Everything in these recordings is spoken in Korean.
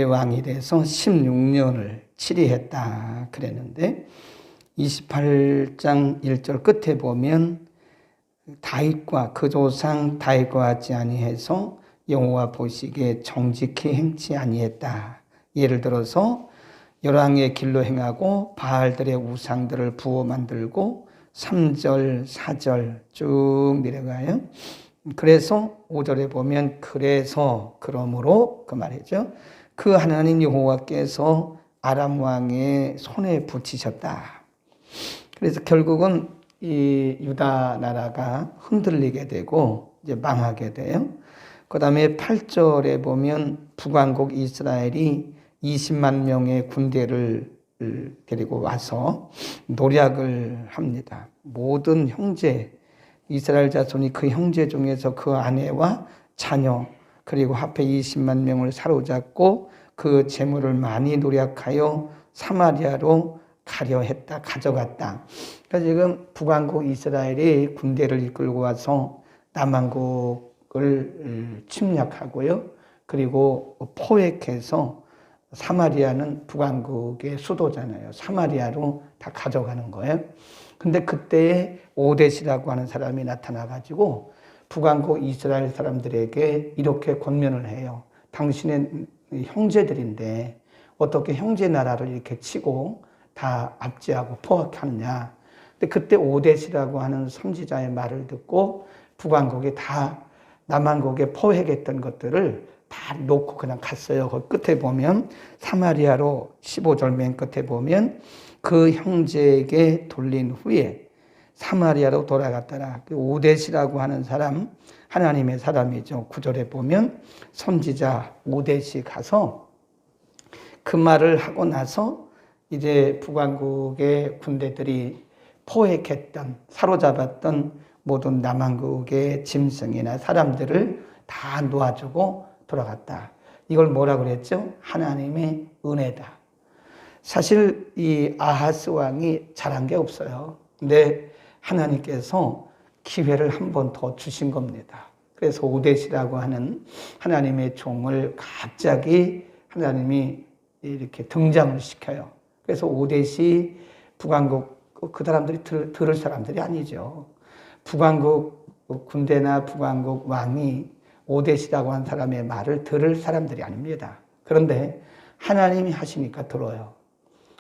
왕이 돼서 16년을 치리했다 그랬는데 28장 1절 끝에 보면 다윗과 그 조상 다윗과 같지 아니해서 여호와 보시기에 정직히 행치 아니했다. 예를 들어서 열왕의 길로 행하고 바알들의 우상들을 부어 만들고 3절 4절 쭉 내려가요. 그래서 5절에 보면 그래서 그러므로 그 말이죠. 그 하나님 여호와께서 아람 왕의 손에 붙이셨다. 그래서 결국은 이 유다 나라가 흔들리게 되고 이제 망하게 돼요. 그 다음에 8절에 보면 북왕국 이스라엘이 20만 명의 군대를 데리고 와서 노략을 합니다. 모든 형제, 이스라엘 자손이 그 형제 중에서 그 아내와 자녀 그리고 합해 20만 명을 사로잡고 그 재물을 많이 노략하여 사마리아로 가려 했다, 가져갔다. 그러니까 지금 북왕국 이스라엘이 군대를 이끌고 와서 남왕국을 침략하고요. 그리고 포획해서 사마리아는 북왕국의 수도잖아요. 사마리아로 다 가져가는 거예요. 근데 그때에 오뎃이라고 하는 사람이 나타나가지고 북왕국 이스라엘 사람들에게 이렇게 권면을 해요. 당신의 형제들인데 어떻게 형제 나라를 이렇게 치고 다 압제하고 포획하느냐. 근데 그때 오뎃이라고 하는 선지자의 말을 듣고 북왕국이 다 남왕국에 포획했던 것들을 다 놓고 그냥 갔어요. 그 끝에 보면 사마리아로 15절 맨 끝에 보면 그 형제에게 돌린 후에 사마리아로 돌아갔더라. 오뎃이라고 하는 사람, 하나님의 사람이죠. 9절에 보면 선지자 오뎃이 가서 그 말을 하고 나서 이제 북왕국의 군대들이 포획했던, 사로잡았던 모든 남왕국의 짐승이나 사람들을 다 놓아주고 돌아갔다. 이걸 뭐라 그랬죠? 하나님의 은혜다. 사실 이 아하스 왕이 잘한 게 없어요. 근데 하나님께서 기회를 한 번 더 주신 겁니다. 그래서 오뎃이라고 하는 하나님의 종을 갑자기 하나님이 이렇게 등장을 시켜요. 그래서 오뎃이 북왕국, 그 사람들이 들을 사람들이 아니죠. 북왕국 군대나 북왕국 왕이 오뎃이라고 한 사람의 말을 들을 사람들이 아닙니다. 그런데 하나님이 하시니까 들어요.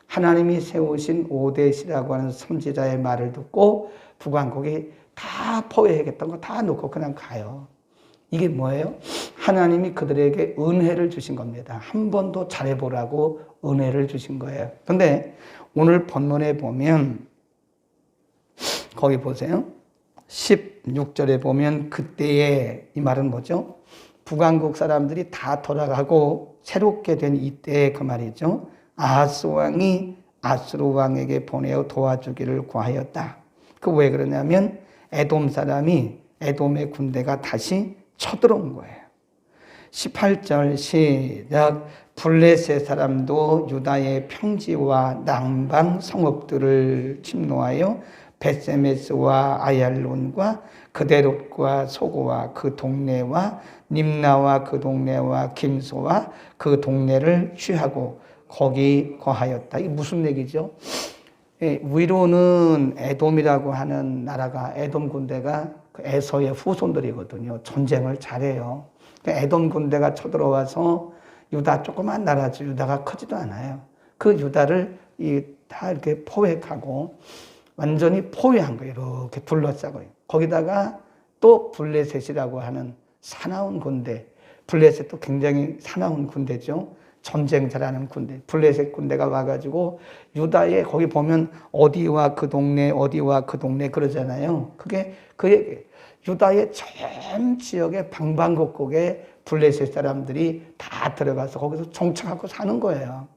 하나님이 세우신 오뎃이라고 하는 선지자의 말을 듣고 북왕국이 다 포획했던 거 다 놓고 그냥 가요. 이게 뭐예요? 하나님이 그들에게 은혜를 주신 겁니다. 한 번 더 잘해보라고 은혜를 주신 거예요. 그런데 오늘 본문에 보면 거기 보세요. 16절에 보면 그때에, 이 말은 뭐죠? 북왕국 사람들이 다 돌아가고 새롭게 된 이때에 그 말이죠. 아하스 왕이 아수르 왕에게 보내어 도와주기를 구하였다. 그 왜 그러냐면 에돔 사람이, 에돔의 군대가 다시 쳐들어온 거예요. 18절 시작. 블레셋 사람도 유다의 평지와 남방 성읍들을 침노하여 벳세메스와 아얄론과 그데롯과 소고와 그 동네와 림나와 그 동네와 김소와 그 동네를 취하고 거기 거하였다. 이게 무슨 얘기죠? 위로는 에돔이라고 하는 나라가, 에돔 군대가 그 에서의 후손들이거든요. 전쟁을 잘해요. 에돔 군대가 쳐들어와서 유다 조그만 나라죠. 유다가 크지도 않아요. 그 유다를 다 이렇게 포획하고 완전히 포위한 거예요. 이렇게 둘러싸고. 거기다가 또 블레셋이라고 하는 사나운 군대. 블레셋도 굉장히 사나운 군대죠. 전쟁 잘하는 군대. 블레셋 군대가 와가지고 유다에 거기 보면 어디와 그 동네, 어디와 그 동네 그러잖아요. 그게 그 얘기예요. 유다의 전 지역의 방방곡곡에 블레셋 사람들이 다 들어가서 거기서 정착하고 사는 거예요.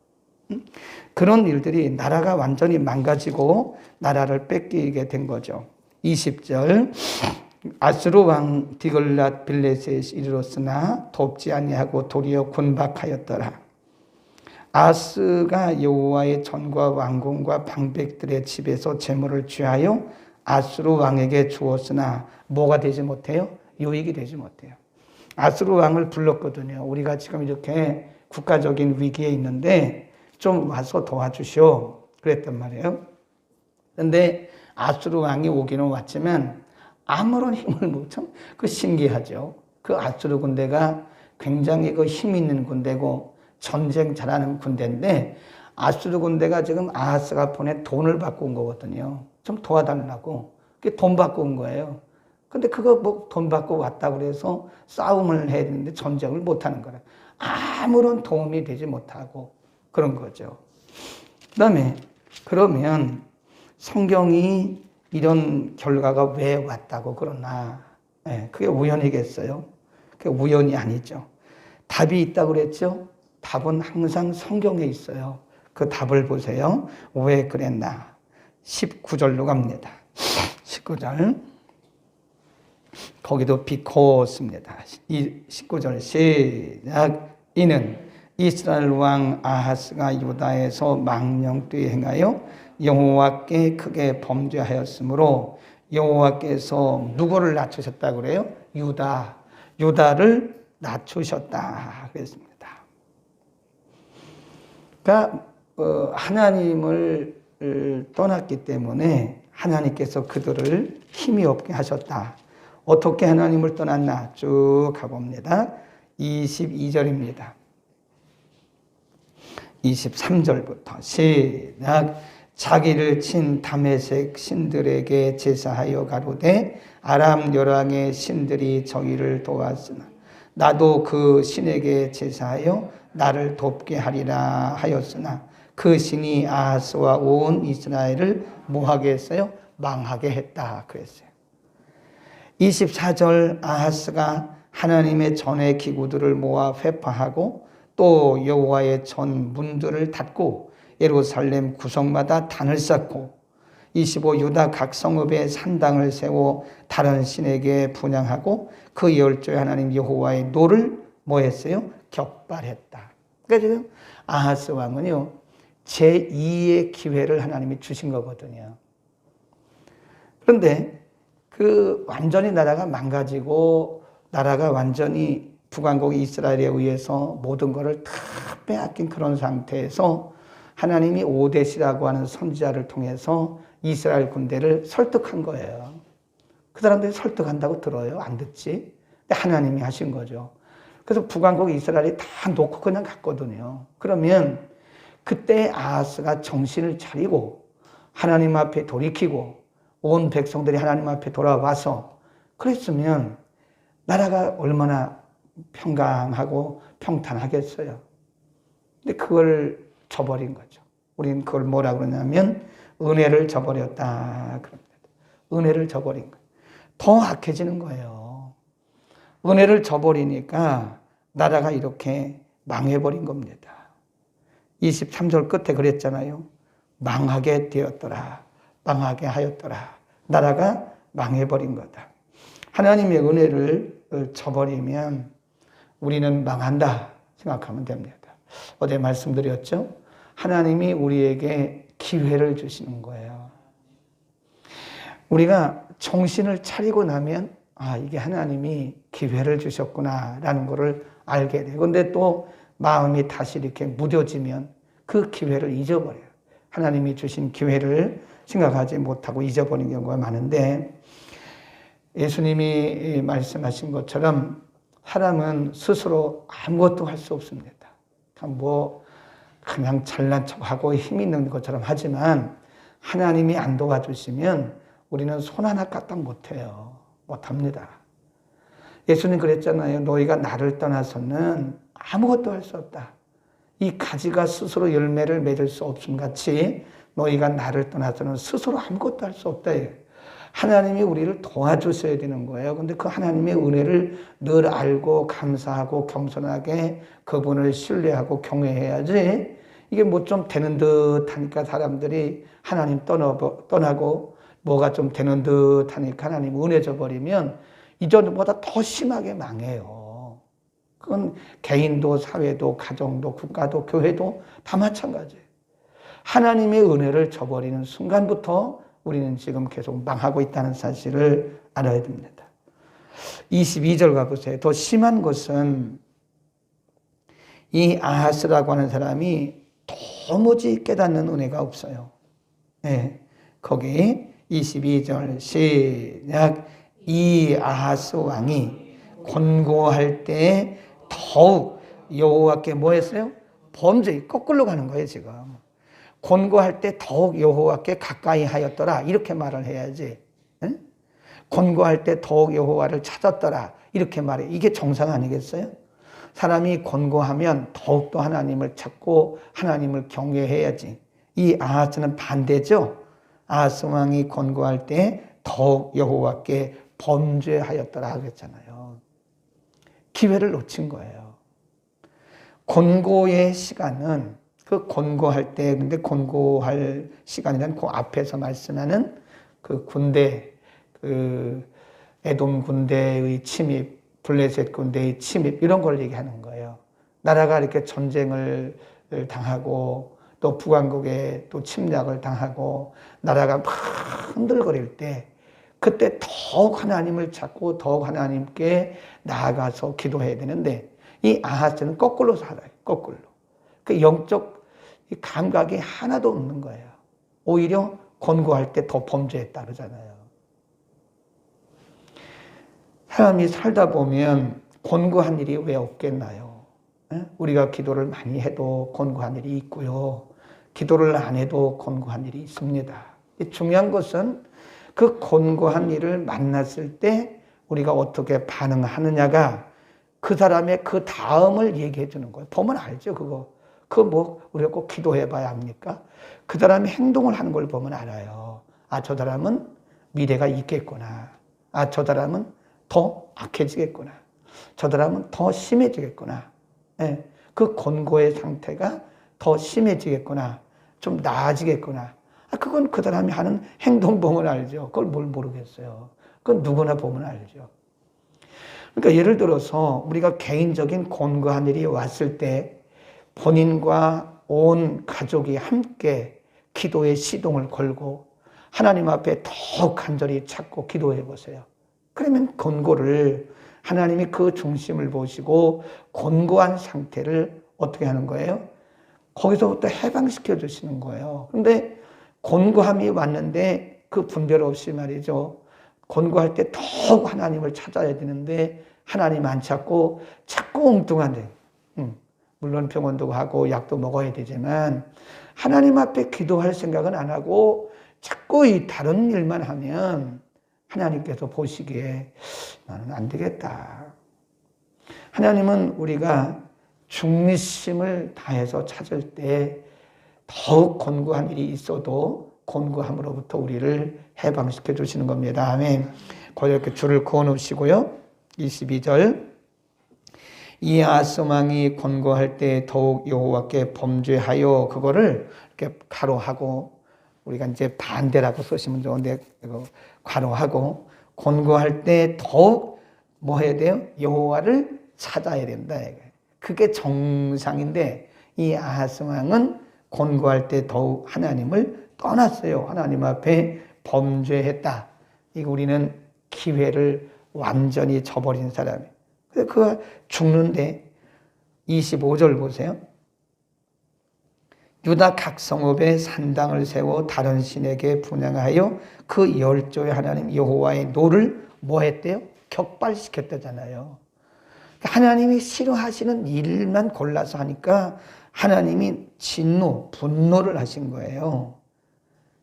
그런 일들이 나라가 완전히 망가지고 나라를 뺏기게 된 거죠. 20절 아수르 왕 디글랏 빌레셋이 이르렀으나 돕지 아니하고 도리어 군박하였더라. 아스가 여호와의 전과 왕궁과 방백들의 집에서 재물을 취하여 아수르 왕에게 주었으나 뭐가 되지 못해요? 유익이 되지 못해요. 아수르 왕을 불렀거든요. 우리가 지금 이렇게 국가적인 위기에 있는데 좀 와서 도와주시오. 그랬단 말이에요. 그런데 아수르 왕이 오기는 왔지만 아무런 힘을 못 참, 그 신기하죠. 그 아수르 군대가 굉장히 그 힘 있는 군대고 전쟁 잘하는 군대인데 아수르 군대가 지금 아하스가 보내 돈을 받고 온 거거든요. 좀 도와달라고. 그게 돈 받고 온 거예요. 근데 그거 뭐 돈 받고 왔다고 그래서 싸움을 해야 되는데 전쟁을 못 하는 거라. 아무런 도움이 되지 못하고 그런 거죠. 그다음에 그러면 성경이 이런 결과가 왜 왔다고 그러나? 그게 우연이겠어요? 그게 우연이 아니죠. 답이 있다고 그랬죠? 답은 항상 성경에 있어요. 그 답을 보세요. 왜 그랬나? 19절로 갑니다. 19절. 거기도 비코스입니다. 19절 시작. 이는 이스라엘 왕 아하스가 유다에서 망령되이 행하여 여호와께 크게 범죄하였으므로 여호와께서 누구를 낮추셨다고 그래요? 유다를 낮추셨다 그랬습니다. 그러니까 하나님을 떠났기 때문에 하나님께서 그들을 힘이 없게 하셨다. 어떻게 하나님을 떠났나 쭉 가봅니다. 22절입니다. 23절부터 시작. 자기를 친 다메섹 신들에게 제사하여 가로되 아람 열왕의 신들이 저희를 도왔으나 나도 그 신에게 제사하여 나를 돕게 하리라 하였으나 그 신이 아하스와 온 이스라엘을 뭐하게 했어요? 망하게 했다 그랬어요. 24절 아하스가 하나님의 전의 기구들을 모아 회파하고 또 여호와의 전 문들을 닫고 예루살렘 구석마다 단을 쌓고 25 유다 각 성읍에 산당을 세워 다른 신에게 분향하고 그 열조의 하나님 여호와의 노를 뭐 했어요? 격발했다. 그러니까 지금 아하스 왕은요 제2의 기회를 하나님이 주신 거거든요. 그런데 그 완전히 나라가 망가지고 나라가 완전히 북왕국 이스라엘에 의해서 모든 것을 다 빼앗긴 그런 상태에서 하나님이 오뎃이라고 하는 선지자를 통해서 이스라엘 군대를 설득한 거예요. 그 사람들이 설득한다고 들어요? 안 듣지? 근데 하나님이 하신 거죠. 그래서 북왕국 이스라엘이 다 놓고 그냥 갔거든요. 그러면 그때 아하스가 정신을 차리고 하나님 앞에 돌이키고 온 백성들이 하나님 앞에 돌아와서 그랬으면 나라가 얼마나 평강하고 평탄하겠어요. 근데 그걸 저버린 거죠. 우리는 그걸 뭐라 그러냐면 은혜를 저버렸다 그럽니다. 은혜를 저버린 거예요. 더 악해지는 거예요. 은혜를 저버리니까 나라가 이렇게 망해버린 겁니다. 23절 끝에 그랬잖아요. 망하게 되었더라. 망하게 하였더라. 나라가 망해버린 거다. 하나님의 은혜를 저버리면 우리는 망한다 생각하면 됩니다. 어제 말씀드렸죠? 하나님이 우리에게 기회를 주시는 거예요. 우리가 정신을 차리고 나면 이게 하나님이 기회를 주셨구나라는 것을 알게 돼요. 그런데 또 마음이 다시 이렇게 무뎌지면 그 기회를 잊어버려요. 하나님이 주신 기회를 생각하지 못하고 잊어버리는 경우가 많은데 예수님이 말씀하신 것처럼 사람은 스스로 아무것도 할 수 없습니다. 그냥 잘난 척하고 힘 있는 것처럼 하지만 하나님이 안 도와주시면 우리는 손 하나 까딱 못해요. 못합니다. 예수님 그랬잖아요. 너희가 나를 떠나서는 아무것도 할 수 없다. 이 가지가 스스로 열매를 맺을 수 없음 같이 너희가 나를 떠나서는 스스로 아무것도 할 수 없다. 하나님이 우리를 도와주셔야 되는 거예요. 근데 그 하나님의 은혜를 늘 알고 감사하고 겸손하게 그분을 신뢰하고 경외해야지 이게 뭐 좀 되는 듯 하니까 사람들이 하나님 떠나고 뭐가 좀 되는 듯 하니까 하나님 은혜 줘버리면 이전보다 더 심하게 망해요. 그건 개인도 사회도 가정도 국가도 교회도 다 마찬가지예요. 하나님의 은혜를 저버리는 순간부터 우리는 지금 계속 망하고 있다는 사실을 알아야 됩니다. 22절 가보세요. 더 심한 것은 이 아하스라고 하는 사람이 도무지 깨닫는 은혜가 없어요. 네, 거기 22절 시작. 이 아하스 왕이 권고할 때 더욱 여호와께 뭐 했어요? 범죄, 거꾸로 가는 거예요 지금. 권고할 때 더욱 여호와께 가까이 하였더라 이렇게 말을 해야지. 응? 권고할 때 더욱 여호와를 찾았더라 이렇게 말해. 이게 정상 아니겠어요? 사람이 권고하면 더욱더 하나님을 찾고 하나님을 경외해야지. 이 아하스는 반대죠. 아하스 왕이 권고할 때 더욱 여호와께 범죄하였더라 그랬잖아요. 기회를 놓친 거예요. 권고의 시간은 그 권고할 때, 근데 권고할 시간이란 그 앞에서 말씀하는 그 군대, 그 에돔 군대의 침입, 블레셋 군대의 침입 이런 걸 얘기하는 거예요. 나라가 이렇게 전쟁을 당하고 또 북왕국에 또 침략을 당하고 나라가 막 흔들거릴 때 그때 더욱 하나님을 찾고 더욱 하나님께 나아가서 기도해야 되는데 이 아하스는 거꾸로 살아요. 거꾸로. 그 영적 감각이 하나도 없는 거예요. 오히려 권고할 때 더 범죄했다 그러잖아요. 사람이 살다 보면 권고한 일이 왜 없겠나요? 우리가 기도를 많이 해도 권고한 일이 있고요. 기도를 안 해도 권고한 일이 있습니다. 중요한 것은 그 권고한 일을 만났을 때 우리가 어떻게 반응하느냐가 그 사람의 그 다음을 얘기해 주는 거예요. 보면 알죠, 그거. 그거 뭐 우리가 꼭 기도해 봐야 합니까? 그 사람이 행동을 하는 걸 보면 알아요. 아, 저 사람은 미래가 있겠구나. 아, 저 사람은 더 악해지겠구나. 저 사람은 더 심해지겠구나. 네, 그 권고의 상태가 더 심해지겠구나. 좀 나아지겠구나. 아, 그건 그 사람이 하는 행동 보면 알죠. 그걸 뭘 모르겠어요. 그건 누구나 보면 알죠. 그러니까 예를 들어서 우리가 개인적인 권고한 일이 왔을 때 본인과 온 가족이 함께 기도의 시동을 걸고 하나님 앞에 더 간절히 찾고 기도해 보세요. 그러면 권고를 하나님이 그 중심을 보시고 권고한 상태를 어떻게 하는 거예요? 거기서부터 해방시켜 주시는 거예요. 그런데 권고함이 왔는데 그 분별 없이 말이죠. 권고할 때 더욱 하나님을 찾아야 되는데 하나님 안 찾고 자꾸 엉뚱한데 물론 병원도 가고 약도 먹어야 되지만 하나님 앞에 기도할 생각은 안 하고 자꾸 이 다른 일만 하면 하나님께서 보시기에 나는 안 되겠다. 하나님은 우리가 중심을 다해서 찾을 때 더욱 권고한 일이 있어도 권고함으로부터 우리를 해방시켜 주시는 겁니다. 아멘. 이렇게 줄을 그어 놓으시고요. 22절. 이 아하스 왕이 권고할 때 더욱 여호와께 범죄하여 그거를 이렇게 가로하고 우리가 이제 반대라고 쓰시면 좋은데 이거 가로하고 권고할 때 더욱 뭐 해야 돼요? 여호와를 찾아야 된다. 그게 정상인데 이 아하스 왕은 권고할 때 더욱 하나님을 떠났어요. 하나님 앞에 범죄했다. 이거 우리는 기회를 완전히 저버린 사람이에요. 그래서 그가 죽는데 25절 보세요. 유다 각 성읍에 산당을 세워 다른 신에게 분향하여 그 열조의 하나님 여호와의 노를 뭐 했대요? 격발시켰다잖아요. 하나님이 싫어하시는 일만 골라서 하니까 하나님이 진노, 분노를 하신 거예요.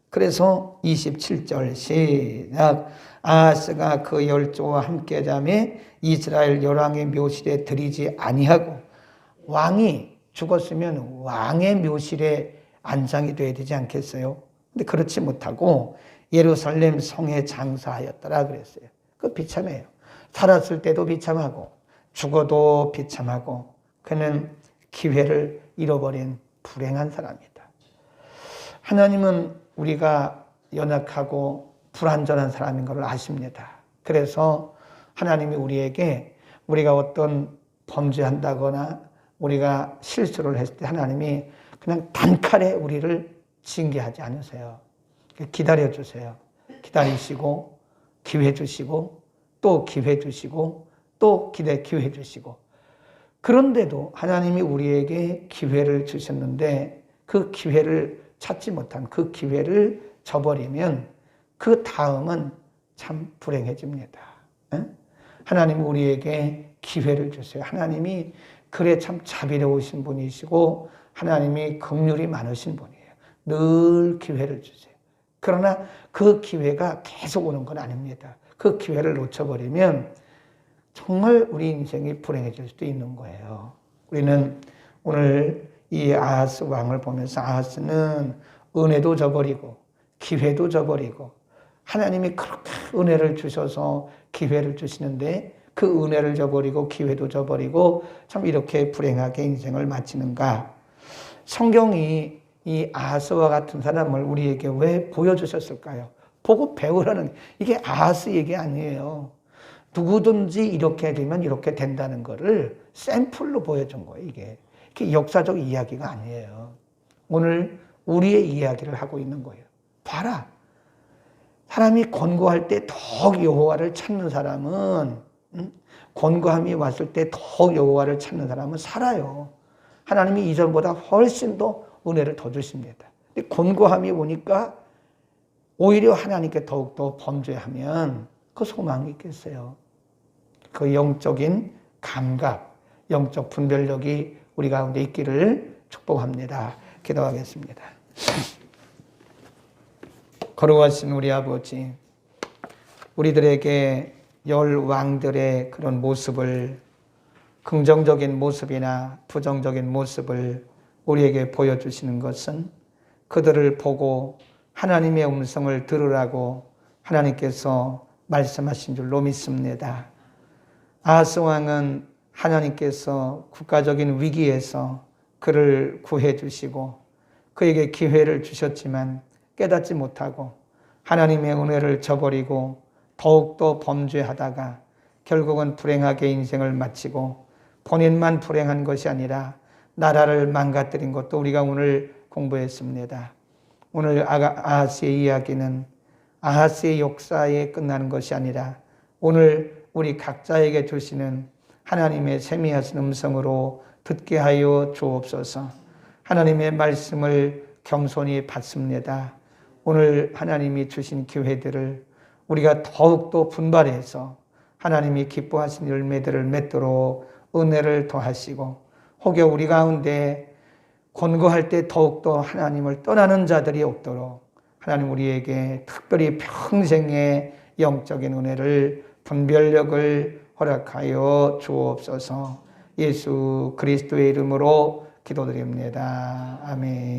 그래서 27절 시작. 아하스가 그 열조와 함께 자매 이스라엘 열왕의 묘실에 들이지 아니하고 왕이 죽었으면 왕의 묘실에 안장이 돼야 되지 않겠어요? 근데 그렇지 못하고 예루살렘 성에 장사하였더라 그랬어요. 그 비참해요. 살았을 때도 비참하고 죽어도 비참하고 그는 기회를 잃어버린 불행한 사람이다. 하나님은 우리가 연약하고 불완전한 사람인 것을 아십니다. 그래서 하나님이 우리에게 우리가 어떤 범죄한다거나 우리가 실수를 했을 때 하나님이 그냥 단칼에 우리를 징계하지 않으세요. 기다려 주세요. 기다리시고 기회 주시고 또 기회 주시고 또 기회 주시고 그런데도 하나님이 우리에게 기회를 주셨는데 그 기회를 찾지 못한 그 기회를 저버리면 그 다음은 참 불행해집니다. 하나님 우리에게 기회를 주세요. 하나님이 그래 참 자비로우신 분이시고 하나님이 긍휼이 많으신 분이에요. 늘 기회를 주세요. 그러나 그 기회가 계속 오는 건 아닙니다. 그 기회를 놓쳐버리면 정말 우리 인생이 불행해질 수도 있는 거예요. 우리는 오늘 이 아하스 왕을 보면서 아하스는 은혜도 저버리고 기회도 저버리고 하나님이 그렇게 은혜를 주셔서 기회를 주시는데 그 은혜를 저버리고 기회도 저버리고 참 이렇게 불행하게 인생을 마치는가. 성경이 이 아하스와 같은 사람을 우리에게 왜 보여주셨을까요? 보고 배우라는, 이게 아하스 얘기 아니에요. 누구든지 이렇게 되면 이렇게 된다는 거를 샘플로 보여준 거예요. 이게 역사적 이야기가 아니에요. 오늘 우리의 이야기를 하고 있는 거예요. 봐라. 사람이 권고할 때 더욱 여호와를 찾는 사람은, 권고함이 왔을 때 더욱 여호와를 찾는 사람은 살아요. 하나님이 이전보다 훨씬 더 은혜를 더 주십니다. 근데 권고함이 오니까 오히려 하나님께 더욱더 범죄하면 그 소망이 있겠어요. 그 영적인 감각, 영적 분별력이 우리 가운데 있기를 축복합니다. 기도하겠습니다. 거룩하신 우리 아버지, 우리들에게 열 왕들의 그런 모습을, 긍정적인 모습이나 부정적인 모습을 우리에게 보여주시는 것은 그들을 보고 하나님의 음성을 들으라고 하나님께서 말씀하신 줄로 믿습니다. 아하스 왕은 하나님께서 국가적인 위기에서 그를 구해 주시고 그에게 기회를 주셨지만 깨닫지 못하고 하나님의 은혜를 저버리고 더욱더 범죄하다가 결국은 불행하게 인생을 마치고 본인만 불행한 것이 아니라 나라를 망가뜨린 것도 우리가 오늘 공부했습니다. 오늘 아하스의 이야기는 아하스의 역사에 끝나는 것이 아니라 오늘 우리 각자에게 주시는 하나님의 세미하신 음성으로 듣게 하여 주옵소서. 하나님의 말씀을 겸손히 받습니다. 오늘 하나님이 주신 기회들을 우리가 더욱더 분발해서 하나님이 기뻐하신 열매들을 맺도록 은혜를 더하시고, 혹여 우리 가운데 권고할 때 더욱더 하나님을 떠나는 자들이 없도록 하나님 우리에게 특별히 평생의 영적인 은혜를, 분별력을 허락하여 주옵소서. 예수 그리스도의 이름으로 기도드립니다. 아멘.